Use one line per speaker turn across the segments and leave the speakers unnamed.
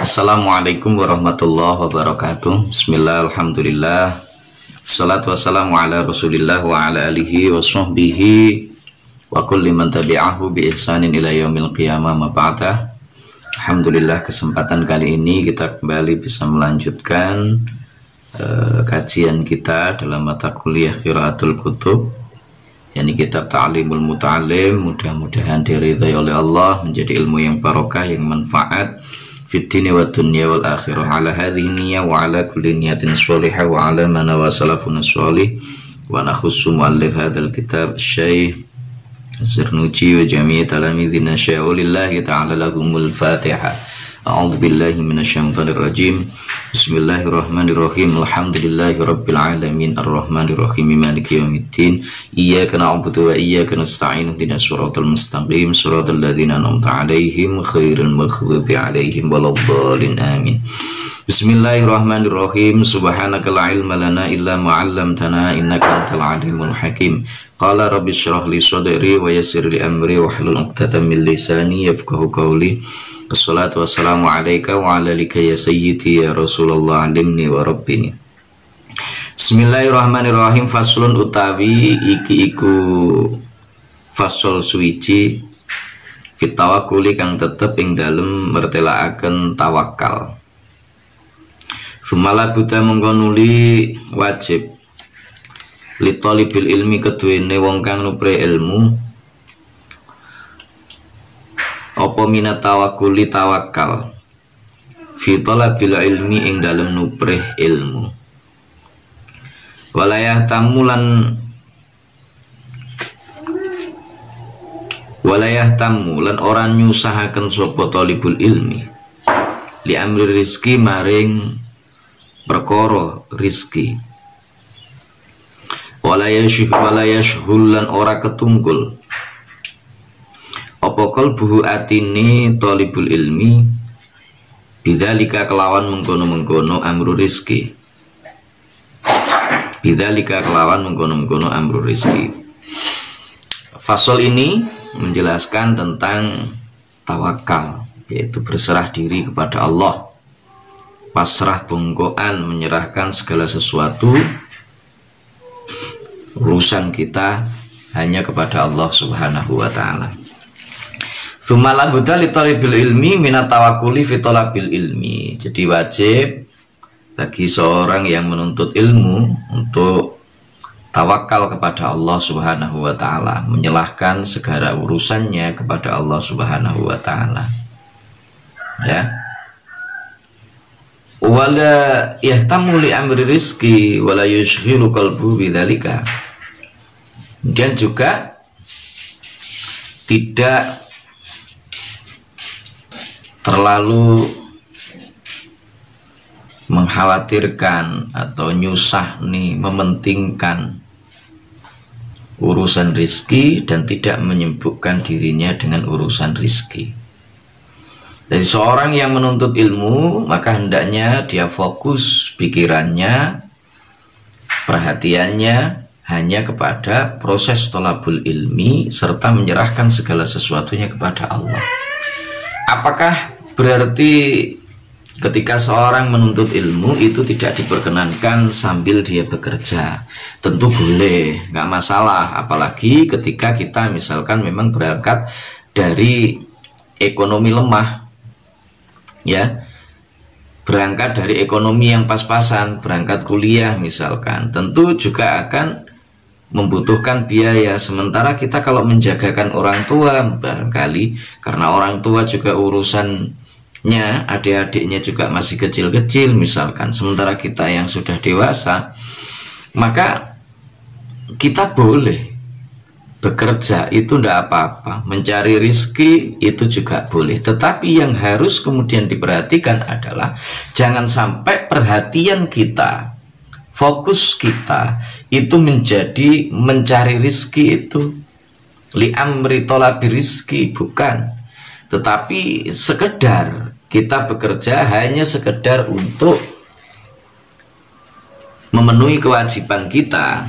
Assalamualaikum warahmatullahi wabarakatuh. Bismillah, alhamdulillah. Salatu wassalamu ala rasulillah wa ala alihi wa sahbihi wa kulli man tabi'ahu bi ihsanin ila yaumil qiyamah ma ba'da. Alhamdulillah, kesempatan kali ini kita kembali bisa melanjutkan kajian kita dalam mata kuliah Qiraatul Kutub, yakni kitab Ta'limul Muta'allim. Mudah-mudahan diridhai oleh Allah, menjadi ilmu yang barokah, yang manfaat fiddini wa dunya wal akhirah. Ala hadhihi niyyah wa ala kulli niyatin sholihah wa ala man wa salafun sholih. Wa nakhussu muallif hadzal kitab Syekh Zarnuji wa jami' talamidina syai'ulillahi ta'ala lahumul Fatihah. A'udzu billahi minasyaitonir rajim. Bismillahirrahmanirrahim. Alhamdulillahi rabbil alamin arrahmanir rahim maliki yaumiddin. Iyyaka na'budu wa iyyaka nasta'in. Ihdinas siratal mustaqim, siratal ladzina an'amta 'alaihim ghairil maghdubi 'alaihim waladdallin. Amin. Bismillahirrahmanirrahim. Subhanaka la ilma lana illa ma 'allamtana innaka antal alimul hakim. Qala rabbi shrah li sadri wa yassir li amri wahlul 'uqdatam min lisani yafqahu qawli. Assalatu wassalamu alaika wa ala alika ya sayyidi ya Rasulullah alimni wa rabbini. Bismillahirrahmanirrahim. Faslun utawi iki iku fasol suwiji fit tawakkuli kang tetep ing dalem mertelaaken tawakal. Sumala buta mengkonuli wajib li thalibil ilmi keduwene wong kang nupre ilmu apa minat tawakkuli tawakal fi talabil ilmi ing dalem nuprih ilmu. Walayah tamulan orang nyusahaken sapa talibul ilmi li amri rizki maring perkara rizki. Walayashhulan ora ketungkul apa qalbuhu atine talibul ilmi bidzalika kelawan mengkono-mengkono amru rizki. Bidzalika kelawan mengkono-mengkono amru rizki. Fasal ini menjelaskan tentang tawakal, yaitu berserah diri kepada Allah, pasrah bongkoan, menyerahkan segala sesuatu urusan kita hanya kepada Allah Subhanahu wa ta'ala. Tsumma budda li thalibil ilmi minat tawakkuli fi thalabil ilmi. Jadi wajib bagi seorang yang menuntut ilmu untuk tawakal kepada Allah Subhanahu wa ta'ala, menyerahkan segala urusannya kepada Allah Subhanahu wa ta'ala. Ya. Wala yahtamu li amri rizki wala yushghilu qalbu bidzalika. Dan juga tidak terlalu mengkhawatirkan atau nyusah nih mementingkan urusan rizki dan tidak menyibukkan dirinya dengan urusan rizki. Dari seorang yang menuntut ilmu, maka hendaknya dia fokus pikirannya, perhatiannya hanya kepada proses thalabul ilmi serta menyerahkan segala sesuatunya kepada Allah. Apakah berarti ketika seorang menuntut ilmu itu tidak diperkenankan sambil dia bekerja? Tentu boleh, nggak masalah. Apalagi ketika kita misalkan memang berangkat dari ekonomi lemah, ya, berangkat dari ekonomi yang pas-pasan, berangkat kuliah misalkan, tentu juga akan membutuhkan biaya. Sementara kita kalau menjagakan orang tua, barangkali karena orang tua juga urusannya, adik-adiknya juga masih kecil-kecil misalkan, sementara kita yang sudah dewasa, maka kita boleh bekerja, itu tidak apa-apa, mencari rizki itu juga boleh. Tetapi yang harus kemudian diperhatikan adalah jangan sampai perhatian kita, fokus kita itu menjadi mencari rizki itu li amri thalabi rizki, bukan, tetapi sekedar kita bekerja hanya sekedar untuk memenuhi kewajiban kita,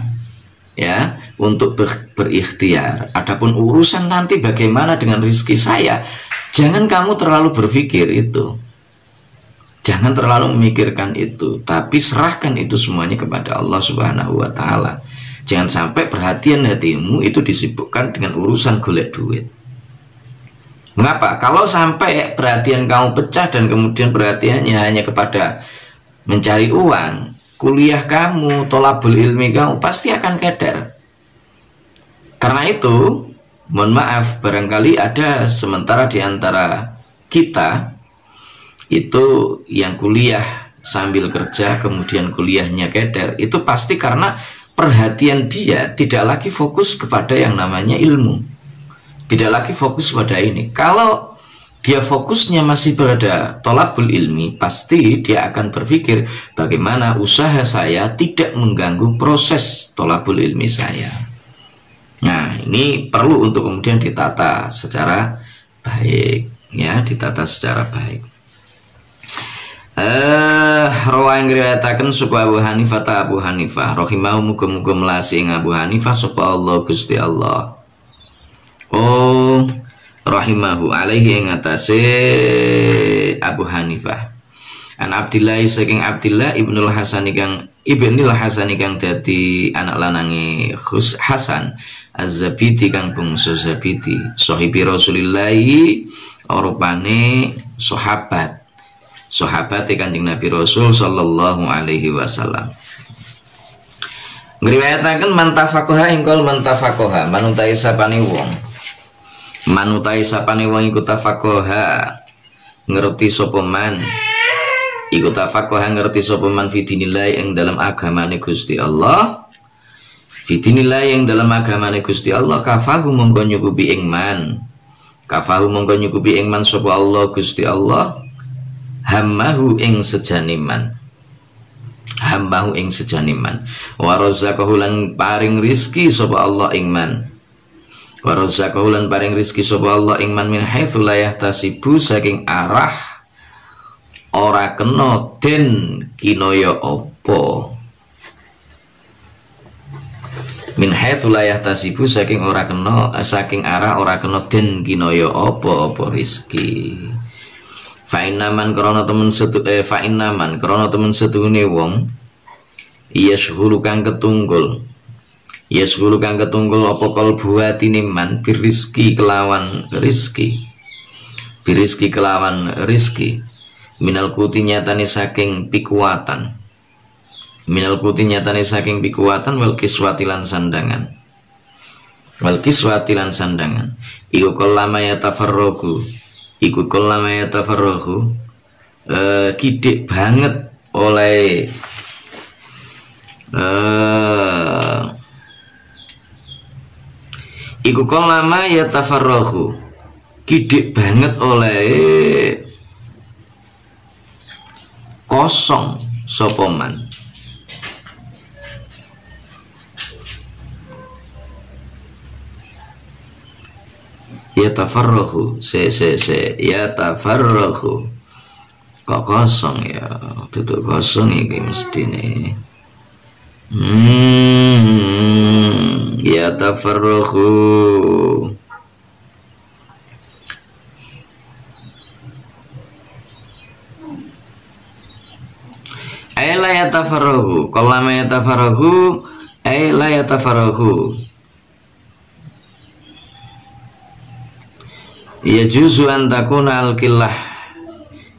ya, untuk berikhtiar. Adapun urusan nanti bagaimana dengan rizki saya, jangan kamu terlalu berpikir itu. Jangan terlalu memikirkan itu, tapi serahkan itu semuanya kepada Allah Subhanahu wa Ta'ala. Jangan sampai perhatian hatimu itu disibukkan dengan urusan golek duit. Mengapa? Kalau sampai perhatian kamu pecah dan kemudian perhatiannya hanya kepada mencari uang, kuliah kamu, tholabul ilmi kamu pasti akan keder. Karena itu, mohon maaf, barangkali ada sementara di antara kita itu yang kuliah sambil kerja kemudian kuliahnya keder, itu pasti karena perhatian dia tidak lagi fokus kepada yang namanya ilmu, tidak lagi fokus pada ini. Kalau dia fokusnya masih pada tholabul ilmi, pasti dia akan berpikir bagaimana usaha saya tidak mengganggu proses tholabul ilmi saya. Nah, ini perlu untuk kemudian ditata secara baik, ya, ditata secara baik. Rawaing riwayataken sapa Abu Hanifah Abu Hanifah rahimahu muga-muga melasi ing Abu Hanifah sapa Allah Gusti Allah. Oh, rahimahu alaihi ing atase Abu Hanifah. An Abdillah saking Abdillah Ibnul Hasan kang dadi anak lanange Hasan Az-Zabidi kang bangsa Zabidi, sahibi Rasulillah, rupane sahabat Kanjeng Nabi Rasul sallallahu alaihi wasallam. Ngriwayataken mantafakoha ingkol mantafakoha manutai sapane wong. Manutai sapane wong iku tafakoha ngerti sapa man. Iku tafakoha ngerti sapa man fidinillah ing dalam agamane Gusti Allah. Fidinillah ing dalam agamane Gusti Allah kafahu mongko nyukupi ing man. Kafahu mongko nyukupi ing man sapa Allah Gusti Allah. Hammahu ing sejaniman, hammahu ing sejaniman, wa razaqahu lan paring rizki sapa Allah ing man, wa razaqahu lan paring rizki sapa Allah ing man min haitsu la yahtasibu saking arah ora kena den kinaya apa, min haitsu la yahtasibu saking ora kena saking arah ora kena den kinaya apa-apa rizki. Fa'innaman krono temen setune wong yashghulu kang ketunggul apa kalbu atine man birizki kelawan rizki minal kuti nyatane saking pikuatan wal kiswati lan sandangan iku kolama yatafarragu kidik banget oleh iku kolama yatafarragu kidik banget oleh kosong sapa man yatafarrahu yatafarrahu kok kosong ya, tutup kosong iki mestine yatafarrahu ay la yatafarrahu qallama yatafarrahu ay la yatafarrahu ya juzu antakuna al-killah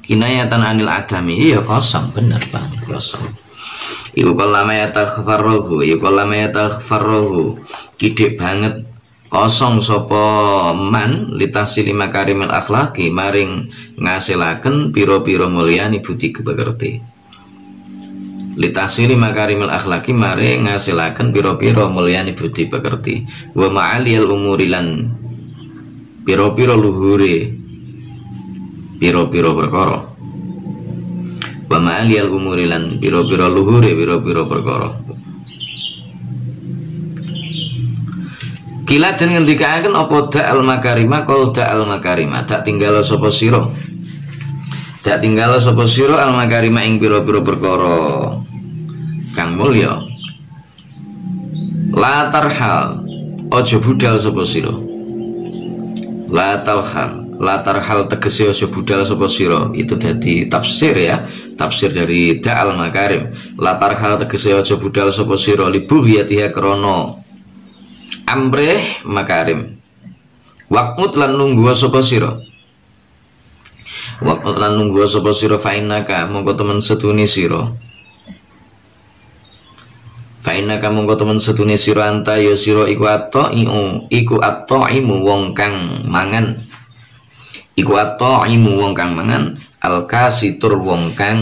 kinayatan anil adami. Iya kosong, bener bang, kosong. Iku kolama yatafarrahu kidik banget kosong sopo man litasi lima karimil akhlaki maring ngasilaken piro-piro mulyani budi kepekerti. Litasi lima karimil akhlaki maring ngasilaken piro-piro mulyani budi pekerti. Wa ma'aliyal umurilan piro-piro luhure piro-piro perkara, wa ma'aliyal umuri lan piro-piro luhure piro-piro perkara. Kila den ngendikaken apa da'al makarima qol da'al makarima tak tinggal sapa sira al makarima ing piro-piro perkara kang mulya la tarhal aja budal sapa sira la talhal latar hal tegese aja budal sapa sira. Itu dadi tafsir ya, tafsir dari Da'al Makarim. Latar hal tegese aja budal sapa sira libuhyatiha krana amrih makarim. Waqmut lan nunggu sapa sira. Waqmut lan nunggu sapa sira fa innaka mongko temen setune sira. Fa innaka mongko temen setune sira anta ya sira iku ataimu wong kang mangan. Iku ataimu wong kang mangan, al-kasitur wong kang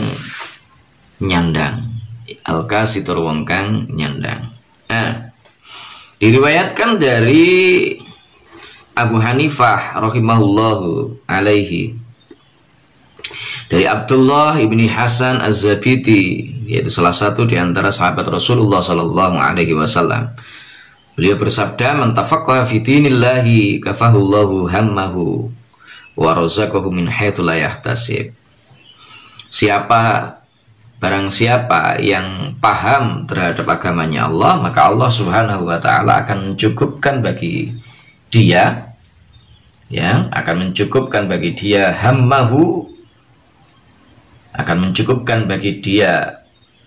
nyandang. Al-kasitur wong kang nyandang. Diriwayatkan dari Abu Hanifah rahimahullahu alaihi, dari Abdullah ibni Hasan Az-Zabiti, yaitu salah satu di antara sahabat Rasulullah sallallahu alaihi wasallam. Beliau bersabda, "Man tafaqqaha fi dinillahi kafahullahu hammahu wa razaqahu min haitsu la yahtasib." Barang siapa yang paham terhadap agamanya Allah, maka Allah Subhanahu wa taala akan mencukupkan bagi dia, ya, akan mencukupkan bagi dia hammahu, akan mencukupkan bagi dia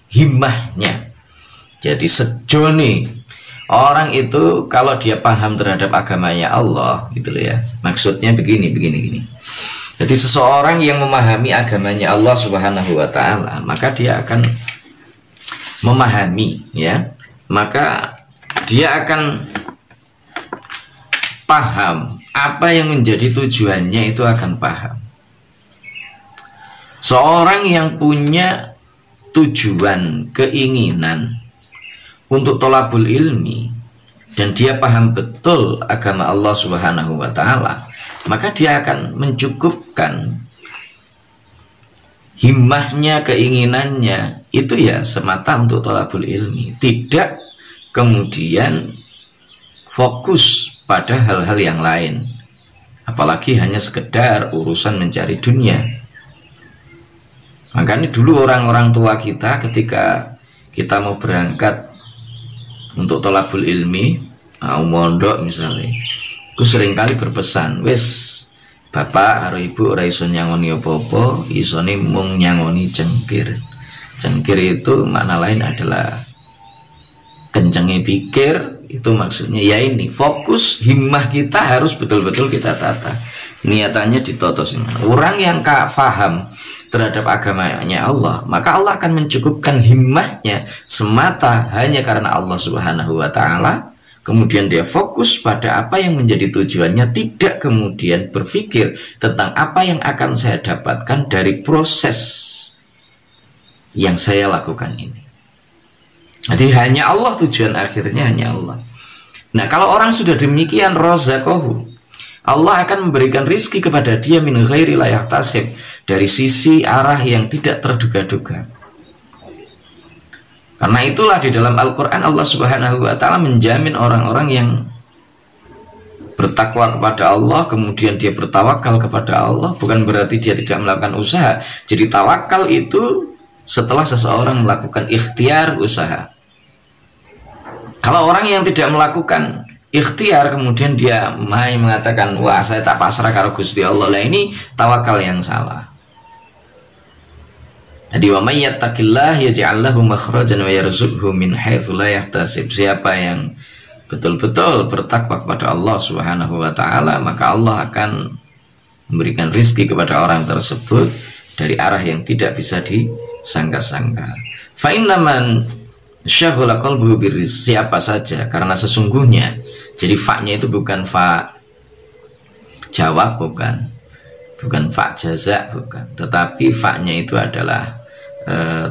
himmahnya. Jadi sejone orang itu kalau dia paham terhadap agamanya Allah, gitu loh ya. Maksudnya begini. Jadi seseorang yang memahami agamanya Allah Subhanahu wa taala, maka dia akan memahami, ya. Maka dia akan paham apa yang menjadi tujuannya, itu akan paham. Seorang yang punya tujuan, keinginan untuk thalabul ilmi, dan dia paham betul agama Allah Subhanahu wa taala, maka dia akan mencukupkan himmahnya, keinginannya itu ya semata untuk thalabul ilmi, tidak kemudian fokus pada hal-hal yang lain, apalagi hanya sekedar urusan mencari dunia. Makanya dulu orang-orang tua kita ketika kita mau berangkat untuk thalabul ilmi, mau mondok misalnya, aku seringkali berpesan, wis bapak karo ibu ora iso nyangoni apa-apa, isone mung nyangoni cengkir. Cengkir itu makna lain adalah kencengnya pikir, itu maksudnya ya ini, fokus himmah kita harus betul-betul kita tata. Niatannya ditoto semua. Orang yang paham terhadap agamanya Allah, maka Allah akan mencukupkan himmahnya semata hanya karena Allah Subhanahu wa taala. Kemudian dia fokus pada apa yang menjadi tujuannya, tidak kemudian berpikir tentang apa yang akan saya dapatkan dari proses yang saya lakukan ini. Jadi hanya Allah, tujuan akhirnya hanya Allah. Nah, kalau orang sudah demikian, razaqahu, Allah akan memberikan rizki kepada dia min ghairi la yahtasib, dari sisi arah yang tidak terduga-duga. Karena itulah di dalam Al-Quran Allah Subhanahu wa ta'ala menjamin orang-orang yang bertakwa kepada Allah, kemudian dia bertawakal kepada Allah, bukan berarti dia tidak melakukan usaha. Jadi tawakal itu setelah seseorang melakukan ikhtiar usaha. Kalau orang yang tidak melakukan ikhtiar kemudian dia mengatakan, wah saya tak pasrah karo Gusti Allah, lah ini tawakal yang salah. Jadi wa may yattaqillah yaj'al lahu makhrajan wa yarzuqhu min haitsu la yahtasib. Siapa yang betul-betul bertakwa kepada Allah Subhanahu wa taala, maka Allah akan memberikan rizki kepada orang tersebut dari arah yang tidak bisa disangka-sangka. Fa innaman syaghala qalbuhu birrizq, siapa saja, karena sesungguhnya, jadi fa-nya itu bukan fa jawab, bukan fa jaza, bukan, tetapi fa-nya itu adalah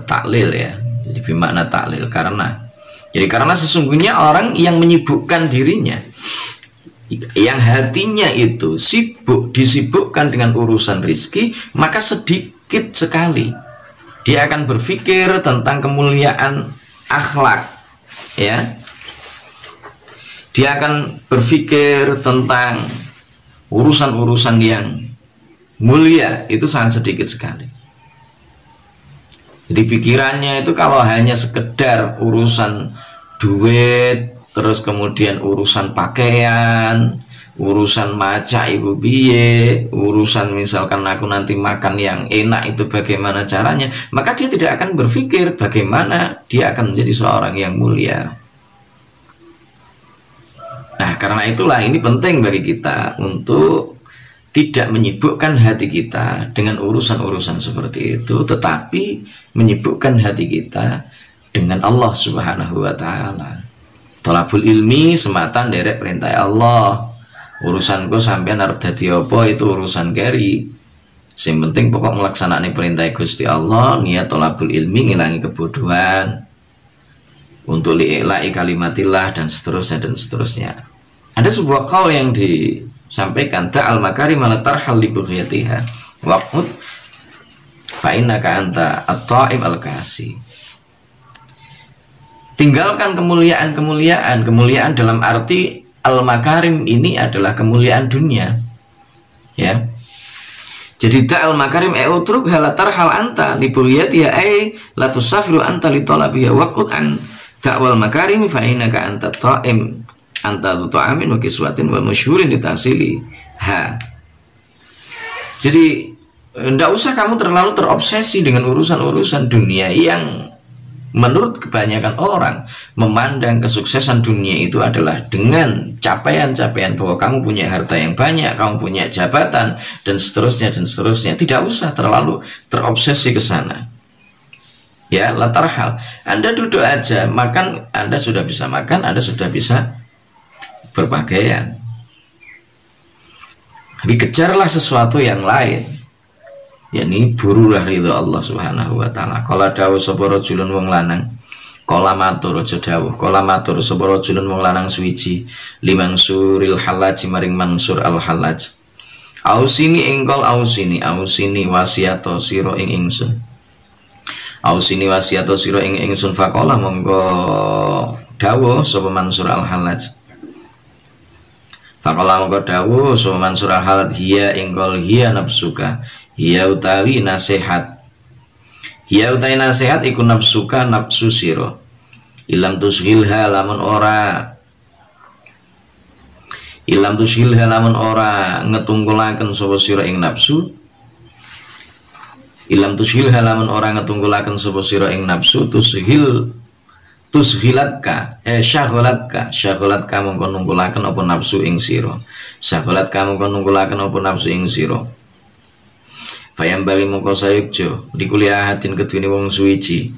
taklil ya, jadi bermakna taklil. Karena sesungguhnya orang yang menyibukkan dirinya, yang hatinya itu disibukkan dengan urusan rizki, maka sedikit sekali dia akan berpikir tentang kemuliaan akhlak, ya. Dia akan berpikir tentang urusan-urusan yang mulia, itu sangat sedikit sekali. Jadi pikirannya itu kalau hanya sekedar urusan duit, terus kemudian urusan pakaian, urusan maca ibu piye, urusan misalkan aku nanti makan yang enak itu bagaimana caranya, maka dia tidak akan berpikir bagaimana dia akan menjadi seorang yang mulia. Nah, karena itulah ini penting bagi kita untuk tidak menyibukkan hati kita dengan urusan-urusan seperti itu, tetapi menyibukkan hati kita dengan Allah Subhanahu wa taala. Thalabul ilmi semata nderek perintah Allah. Urusanku sampean arep dadi apa itu urusan keri. Sing penting pokok melaksanakan perintah Gusti Allah, niat thalabul ilmi ngilangi kebodohan. Untuk li'la'i kalimatillah dan seterusnya dan seterusnya. Ada sebuah qaul yang disampaikan, ta'al makarim ala tarhal li bughyatiha waqut fa innaka anta at-ta'im al-kasi. Tinggalkan kemuliaan-kemuliaan. Kemuliaan dalam arti al-makarim ini adalah kemuliaan dunia. Ya. Jadi ta'al makarim utruk halatar hal anta li bughyatiha ay la tusafiru anta li talabiha waqut an ta'wal makarim fa innaka anta ta'im anta tu'amin wa kiswatin wa masyhurin ditasili ha. Jadi tidak usah kamu terlalu terobsesi dengan urusan-urusan dunia yang menurut kebanyakan orang memandang kesuksesan dunia itu adalah dengan capaian-capaian bahwa kamu punya harta yang banyak, kamu punya jabatan dan seterusnya dan seterusnya. Tidak usah terlalu terobsesi ke sana. Ya, latar hal. Anda duduk aja, makan, Anda sudah bisa makan, Anda sudah bisa berpakaian. Tapi kejarlah sesuatu yang lain. Yani burulah ridho Allah Subhanahu wa taala. Kala dawuh sapa rajulun wong lanang, kala matur aja dawuh, kala matur sapa rajulun wong lanang suwiji limang suril halaj maring Mansur al Halaj. Ausini engkol ausini wasiato sira ing ingsun. Ausini wasiato sira ing ingsun faqala monggo dawuh sapa Mansur al Halaj. Faqala monggo dawuh sapa Mansur al Halaj, hiya engkol hiya nafsuka. Hiya utawi nasihat. Hiya utawi nasihat iku nafsuka nafsu sira. Ilam tushilha lamun ora. Ilam tushilha lamun ora ngetunggulaken sapa sira ing nafsu. Ilam tushilha lamun ora ngetunggulaken sapa sira ing nafsu tushilatka syagolatka mongko nunggulaken apa nafsu ing sira. Syagolatka mongko nunggulaken apa nafsu ing sira. Fayam bagi mongko sayukjo di kuliah hatin kedune wong suwiji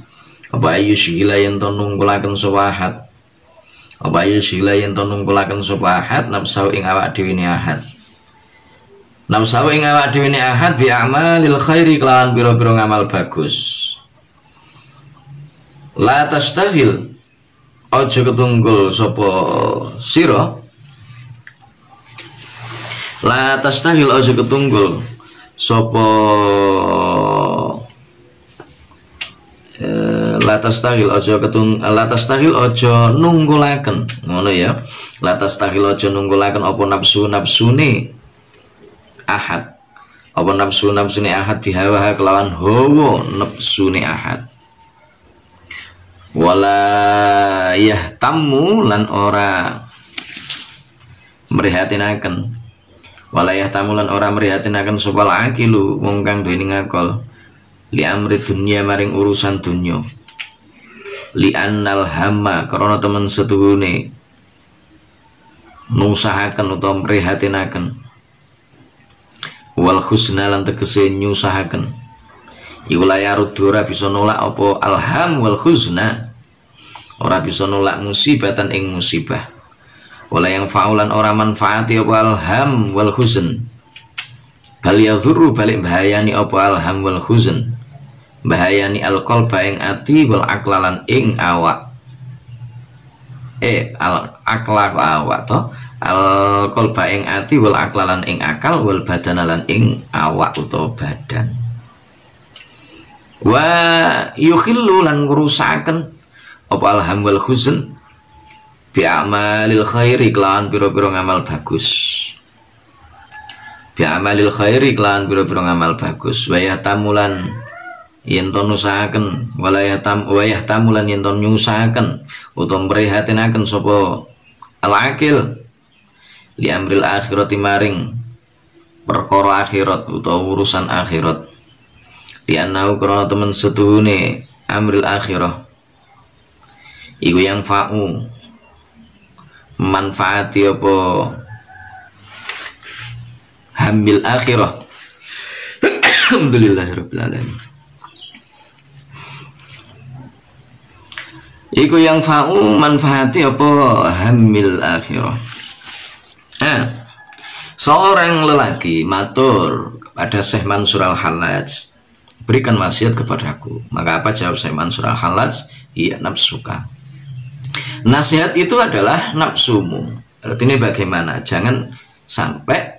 apa ayu syila yen to nunggulaken sapa ahad apa ayu syila yen to nunggulaken sapa ahad nafsu ing awak dhewe ne ahad nafsu ing awak dhewe ne ahad bi amalil khairi kelawan pira-pira ngamal bagus. La tastaghil aja ketunggul sapa sira. La tastaghil aja ketunggul sopo latas tahil ojo nunggulaken ngono ya. Latas tahil ojo nunggulaken apa nafsune ahad, apa nafsune ahad bihawa kelawan hawa nafsune ahad. Wala yahtammu lan ora merihatinaken, walayah tamulan orang merihatinaken sopal akilu wong kang duweni ngakol li amri dunya maring urusan dunya li annal hamma karena temen setuhune nusahaken utawa merihatinaken wal husna lan tegese nyusahaken iku layarud ora bisa nolak apa alham wal husna, ora bisa nolak musibatan ing musibah. Wala yang faulan orang manfaati apa alham wal huzn, bal yadhurru balik bahayani apa alham wal huzn, bahayani alqalba ing ati wal aklalan ing awak al akla awak to alqalba ing ati wal aklalan ing akal wal badanalan ing awak utawa badan. Wa yukhillu lan ngrusaken apa alham wal huzn bi amalil khairi kelawan pira-pira ngamal bagus. Bi amalil khairi kelawan pira-pira ngamal bagus. Wayah tamulan yen to nusahaken, wayah tamulan yen to nyusahaken utawa mrihatinaken sapa al-akil li amril akhirati maring perkara akhirat utawa urusan akhirat, li annahu karena temen setuhune amril akhirah iku yang fa'u manfaati apa hamil akhirah. Alhamdulillahirabbil alamin. Iku yang fa'u manfaati apa hamil akhirah. Seorang lelaki matur kepada Syekh Mansur Al-Hallaj, berikan wasiat kepadaku. Maka apa jawab Syekh Mansur Al-Hallaj? Iya, nafsuka. Nasihat itu adalah nafsumu. Artinya bagaimana? Jangan sampai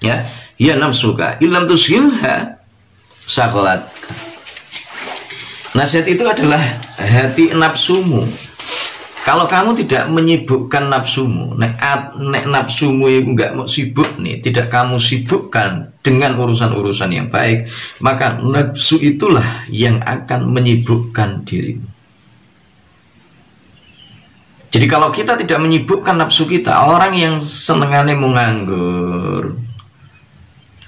ya, iya nafsuka ilam tushilha sakolat. Nasihat itu adalah hati nafsumu. Kalau kamu tidak menyibukkan nafsumu, nek nafsumu itu nggak mau sibuk nih, tidak kamu sibukkan dengan urusan-urusan yang baik, maka nafsu itulah yang akan menyibukkan dirimu. Jadi kalau kita tidak menyibukkan nafsu kita, orang yang senengane mau nganggur,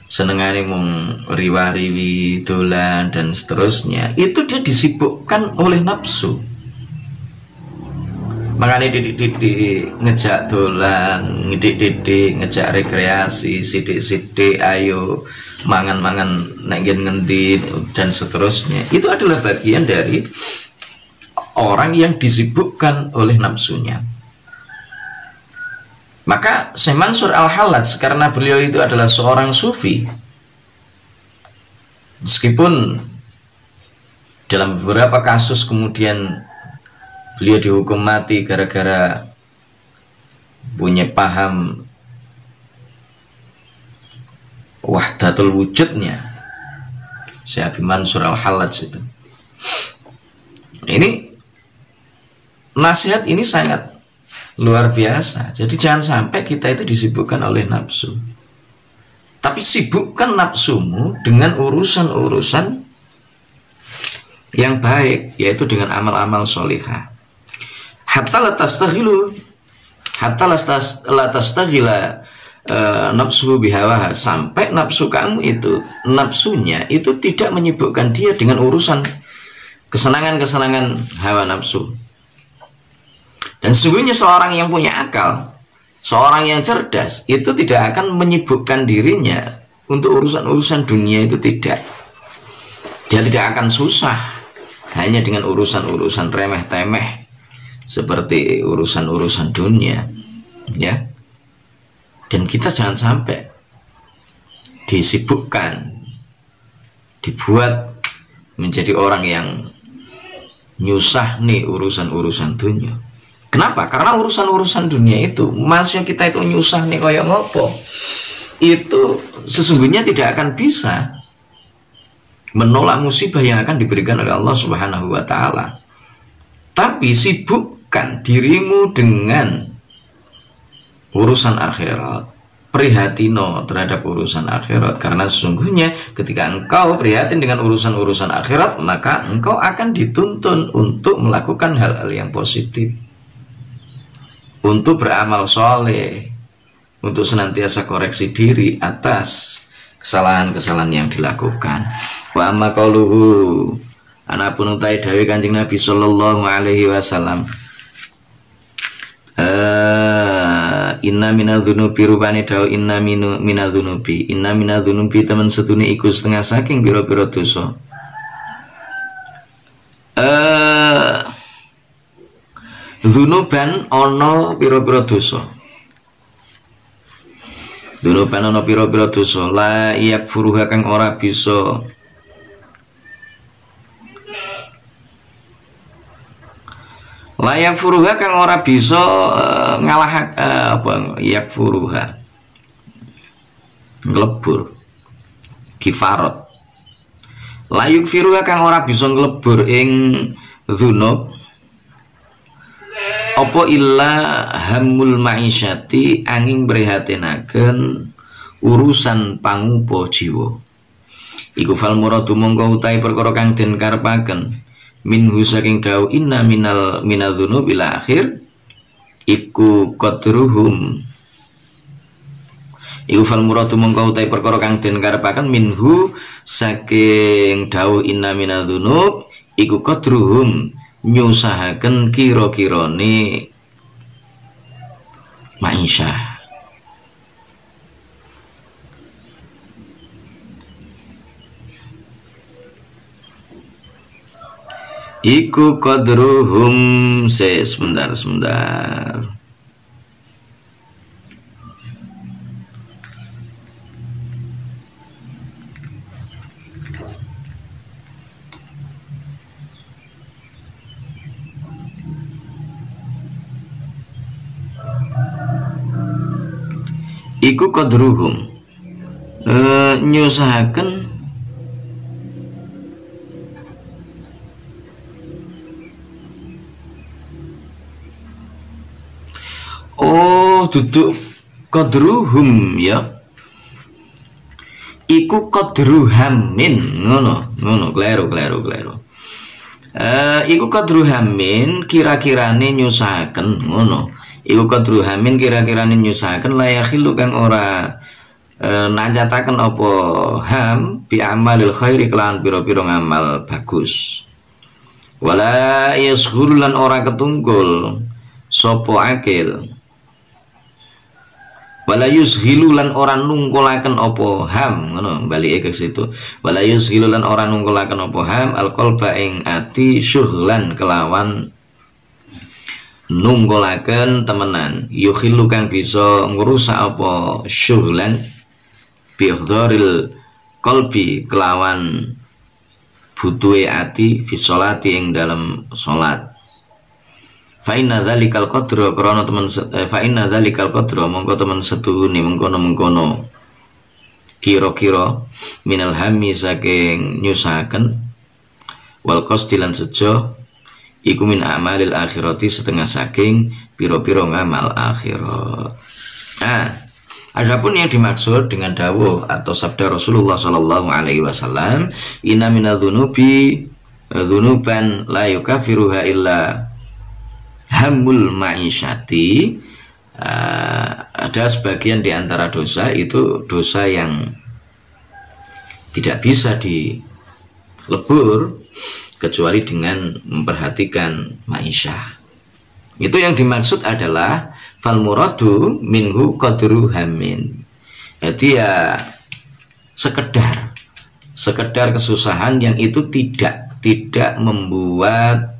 senengane mau riwa-riwi, dolan dan seterusnya, itu dia disibukkan oleh nafsu. Makanya didik-didik ngejak dolan, didik-didik ngejak rekreasi, sidik-sidik ayo mangan-mangan nengin ngendi dan seterusnya. Itu adalah bagian dari orang yang disibukkan oleh nafsunya. Maka Syekh Mansur Al-Hallaj, karena beliau itu adalah seorang sufi, meskipun dalam beberapa kasus kemudian beliau dihukum mati gara-gara punya paham wahdatul wujudnya, Syekh Mansur Al-Hallaj itu. Ini nasihat ini sangat luar biasa. Jadi jangan sampai kita itu disibukkan oleh nafsu, tapi sibukkan nafsumu dengan urusan-urusan yang baik, yaitu dengan amal-amal sholihah. Hatta la tastaghila nafsu bihawaha, sampai nafsu kamu itu, nafsunya itu tidak menyibukkan dia dengan urusan kesenangan-kesenangan hawa nafsu. Dan sesungguhnya seorang yang punya akal, seorang yang cerdas, itu tidak akan menyibukkan dirinya untuk urusan-urusan dunia itu, tidak. Dia tidak akan susah hanya dengan urusan-urusan remeh-temeh seperti urusan-urusan dunia, ya. Dan kita jangan sampai disibukkan, dibuat menjadi orang yang nyusah nih urusan-urusan dunia. Kenapa? Karena urusan-urusan dunia itu, masya kita itu nyusah nih kayak ngopo, itu sesungguhnya tidak akan bisa menolak musibah yang akan diberikan oleh Allah Subhanahu wa Ta'ala. Tapi sibukkan dirimu dengan urusan akhirat, prihatino terhadap urusan akhirat, karena sesungguhnya ketika engkau prihatin dengan urusan-urusan akhirat, maka engkau akan dituntun untuk melakukan hal-hal yang positif, untuk beramal soleh, untuk senantiasa koreksi diri atas kesalahan-kesalahan yang dilakukan. Wa amma qauluhu, anapun utai dawe Kanjeng Nabi sallallahu alaihi wasallam, inna minadzunubi, rupane dawu inna minadzunubi, inna minadzunubi temen setune iku setengah saking pira-pira dosa. Dzunuban ana pira-pira dosa. Dzunuban ana pira-pira dosa, la yakfuruha kang ora bisa layak furuha kang ora bisa ngalah apa yakfuruha nglebur kifarat, layuk firuha kang ora bisa nglebur ing dzunub apa illa hamul ma'isyati, angin prihatinaken urusan pangupa jiwa. Iku fal muradu mongko utahe perkara kang den karepaken minhu saking dawu inna minadzunubi ila akhir, iku qadruhum Iku fal muradu mongko utai perkara kang den karepaken minhu saking dawuh inna minadzunub iku qadruhum nyusahaken kira-kirane ma'isyah. Iku qadruhum sebentar. Iku qadruhum nyusahaken duduk qadruhum ya. Iku qadruhamin ngono kleru. Iku qadruhamin kira-kirane nyusahaken ngono. Iku qadruhamin kira-kirane nyusahaken la yakhilu kang ora najataken apa ham bi amalil khairi kelan pira-pira ngamal bagus. Wala yasghulu lan ora ketunggul sapa akil. Wala yusghilu lan ora nungkulaken apa ham ngono balike ke situ. Wala yusghilu lan ora nungkulaken apa ham alqalba ing ati syughlan kelawan nunggulaken temenan. Yukhilu kang bisa ngrusak apa syughlan bihdharil qalbi kelawan butuhe ati fi sholati ing dalam salat. Fa inna dzalikal qadra krana temen fa inna dzalikal qadra mongko temen setuhune mengkono kira-kira minal hammi saking nyusahaken wal qasdilan sejo iku min amalil akhirati setengah saking pira-pira ngamal akhirat. Adapun yang dimaksud dengan dawuh atau sabda Rasulullah sallallahu alaihi wasallam inna minadzunubi dzunuban la yukafiruha illa hamul ma'isyati, ada sebagian di antara dosa itu dosa yang tidak bisa dilebur kecuali dengan memperhatikan ma'isyah. Itu yang dimaksud adalah fal muradu minhu qadru hamin. Jadi ya sekedar kesusahan yang itu tidak membuat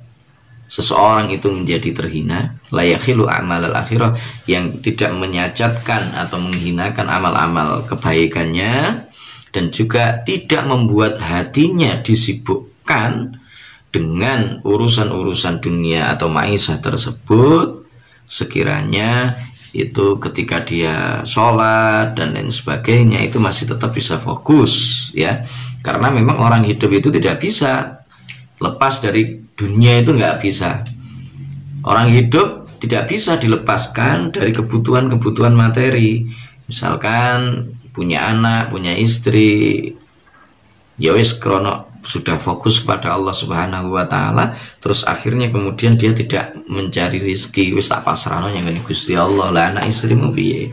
seseorang itu menjadi terhina, la yakhilu amalal akhirah, yang tidak menyacatkan atau menghinakan amal-amal kebaikannya, dan juga tidak membuat hatinya disibukkan dengan urusan-urusan dunia atau maisha tersebut, sekiranya itu ketika dia sholat dan lain sebagainya itu masih tetap bisa fokus ya, karena memang orang hidup itu tidak bisa lepas dari dunia, itu nggak bisa. Orang hidup tidak bisa dilepaskan dari kebutuhan-kebutuhan materi. Misalkan punya anak, punya istri, ya wis krono sudah fokus kepada Allah Subhanahu wa taala, terus akhirnya kemudian dia tidak mencari rezeki, wis tak pasrahno yang ngene Gusti Allah, lah anak istrimu piye.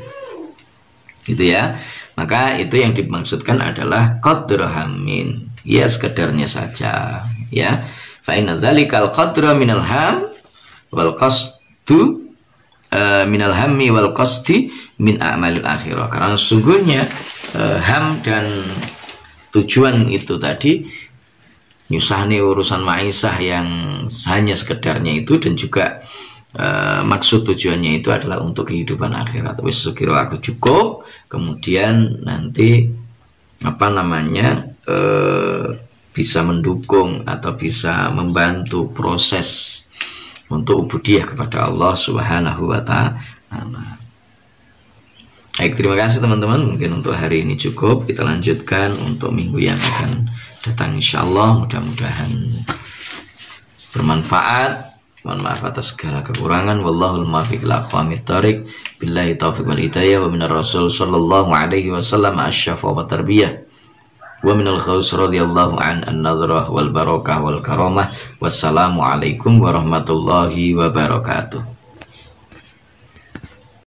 Gitu ya. Maka itu yang dimaksudkan adalah qadru hammin. Ya sekedarnya saja. Ya, fa inna dzalikal qadra minal ham wal qasdu minal hammi wal qasdi min a'malil akhirah. Karena sesungguhnya ham dan tujuan itu tadi nyusahni urusan maisah yang hanya sekedarnya itu, dan juga maksud tujuannya itu adalah untuk kehidupan akhirat. Wis sekira aku cukup, kemudian nanti bisa mendukung atau bisa membantu proses untuk ubudiyah kepada Allah Subhanahu wa ta'ala. Baik, terima kasih teman-teman. Mungkin untuk hari ini cukup. Kita lanjutkan untuk minggu yang akan datang insyaallah. Mudah-mudahan bermanfaat. Mohon maaf atas segala kekurangan. Wallahul muwaffiq ila aqwamit thoriq. Billahi taufiq wal hidayah. Wa minar rasul sallallahu alaihi wasallam asy-syafa wa tarbiyah. Wa minal khaus radhiyallahu an-nadrah wal barakah wal karamah. Wassalamu alaikum warahmatullahi wabarakatuh.